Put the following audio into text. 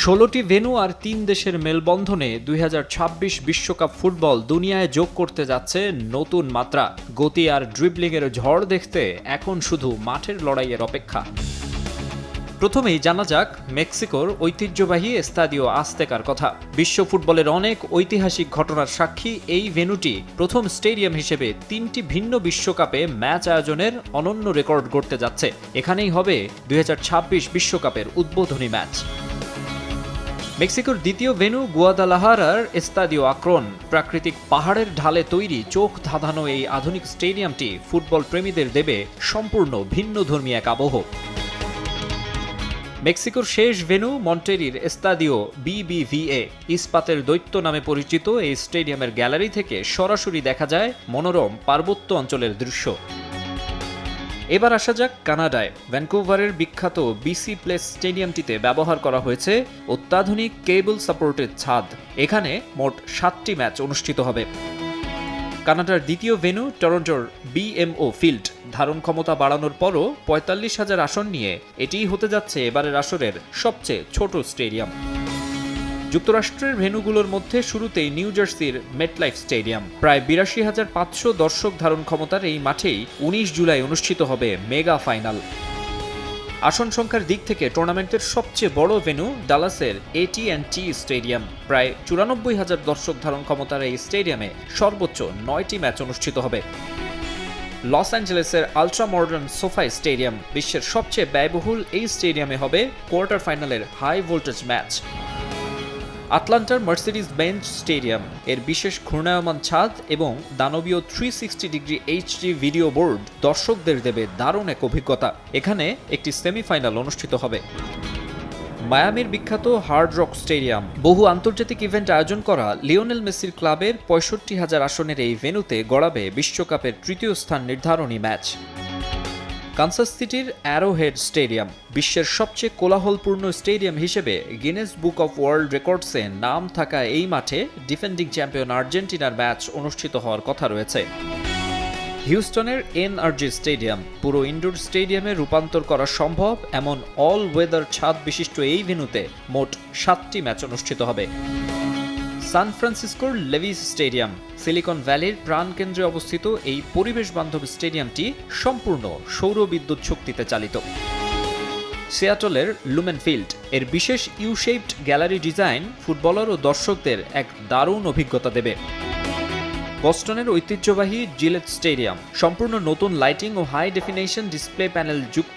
১৬টি ভেন্যু আর ৩ দেশের মেলবন্ধনে ২০২৬ বিশ্বকাপ ফুটবল দুনিয়ায় যোগ করতে যাচ্ছে নতুন মাত্রা। গতি আর ড্রিবলিংয়ের ঝড় দেখতে এখন শুধু মাঠের লড়াইয়ের অপেক্ষা। প্রথমেই জানা যাক মেক্সিকোর ঐতিহ্যবাহী এস্তাদিও আজতেকার কথা। বিশ্ব ফুটবলের অনেক ঐতিহাসিক ঘটনার সাক্ষী এই ভেন্যুটি প্রথম স্টেডিয়াম হিসেবে ৩টি ভিন্ন বিশ্বকাপে ম্যাচ আয়োজনের অনন্য রেকর্ড গড়তে যাচ্ছে। এখানেই হবে ২০২৬ বিশ্বকাপের উদ্বোধনী ম্যাচ। মেক্সিকোর দ্বিতীয় ভেন্যু গুয়াদালাহারার এস্তাদিও আক্রন। প্রাকৃতিক পাহাড়ের ঢালে তৈরি চোখ ধাঁধানো এই আধুনিক স্টেডিয়ামটি ফুটবল প্রেমীদের দেবে সম্পূর্ণ ভিন্নধর্মী এক আবহ। মেক্সিকোর শেষ ভেন্যু মন্টেরির এস্তাদিও বিবিভিএ। ইস্পাতের দৈত্য নামে পরিচিত এই স্টেডিয়ামের গ্যালারি থেকে সরাসরি দেখা যায় মনোরম পার্বত্য অঞ্চলের দৃশ্য। এবার আসা যাক কানাডায়। ভ্যানকুভারের বিখ্যাত বিসি প্লেস স্টেডিয়ামটিতে ব্যবহার করা হয়েছে অত্যাধুনিক কেবল সাপোর্টেড ছাদ। এখানে মোট 7টি ম্যাচ অনুষ্ঠিত হবে। কানাডার দ্বিতীয় ভেন্যু টরন্টোর বিএমও ফিল্ড। ধারণ ক্ষমতা বাড়ানোর পরও ৪৫,০০০ আসন নিয়ে এটিই হতে যাচ্ছে এবারের আসরের সবচেয়ে ছোট স্টেডিয়াম। যুক্তরাষ্ট্রের ভেন্যুগুলোর মধ্যে শুরুতেই নিউ জার্সির মেটলাইফ স্টেডিয়াম। প্রায় ৮২,৫০০ দর্শক ধারণ ক্ষমতার এই মাঠেই ১৯ জুলাই অনুষ্ঠিত হবে মেগা ফাইনাল। আসন সংখ্যার দিক থেকে টুর্নামেন্টের সবচেয়ে বড় ভেন্যু ডালাসের AT&T স্টেডিয়াম। প্রায় ৯৪,০০০ দর্শক ধারণ ক্ষমতার এই স্টেডিয়ামে সর্বোচ্চ 9টি ম্যাচ অনুষ্ঠিত হবে। লস অ্যাঞ্জেলেসের আলট্রা মডার্ন সোফাই স্টেডিয়াম। বিশ্বের সবচেয়ে ব্যয়বহুল এই স্টেডিয়ামে হবে কোয়ার্টার ফাইনালের হাই ভোল্টেজ ম্যাচ। আটলান্টার মার্সিডিজ বেঞ্চ স্টেডিয়াম। এর বিশেষ ঘূর্ণায়মান ছাদ এবং দানবীয় 360 ডিগ্রি HD ভিডিও বোর্ড দর্শকদের দেবে দারুণ এক অভিজ্ঞতা। এখানে একটি সেমিফাইনাল অনুষ্ঠিত হবে। মায়ামির বিখ্যাত হার্ড রক স্টেডিয়াম। বহু আন্তর্জাতিক ইভেন্ট আয়োজন করা লিওনেল মেসির ক্লাবের ৬৫,০০০ আসনের এই ভেন্যুতে গড়াবে বিশ্বকাপের তৃতীয় স্থান নির্ধারণী ম্যাচ। কানসাস সিটির অ্যারোহেড স্টেডিয়াম। বিশ্বের সবচেয়ে কোলাহলপূর্ণ স্টেডিয়াম হিসেবে গিনেস বুক অফ ওয়ার্ল্ড রেকর্ডসে নাম থাকা এই মাঠে ডিফেন্ডিং চ্যাম্পিয়ন আর্জেন্টিনার ম্যাচ অনুষ্ঠিত হওয়ার কথা রয়েছে। হিউস্টনের NRG স্টেডিয়াম। পুরো ইনডোর স্টেডিয়ামে রূপান্তর করা সম্ভব এমন অল ওয়েদার ছাদ বিশিষ্ট এই ভেন্যুতে মোট 7টি ম্যাচ অনুষ্ঠিত হবে। সান ফ্রান্সিসকোর লেভিস স্টেডিয়াম। সিলিকন ভ্যালির প্রাণকেন্দ্রে অবস্থিত এই পরিবেশ বান্ধব স্টেডিয়ামটি সম্পূর্ণ সৌর বিদ্যুৎ শক্তিতে চালিত। সিয়াটলের লুমেন ফিল্ড। এর বিশেষ ইউ-শেপড গ্যালারি ডিজাইন ফুটবলার ও দর্শকদের এক দারুণ অভিজ্ঞতা দেবে। বস্টনের ঐতিহ্যবাহী জিলেট স্টেডিয়াম। সম্পূর্ণ নতুন লাইটিং ও হাই ডেফিনেশন ডিসপ্লে প্যানেল যুক্ত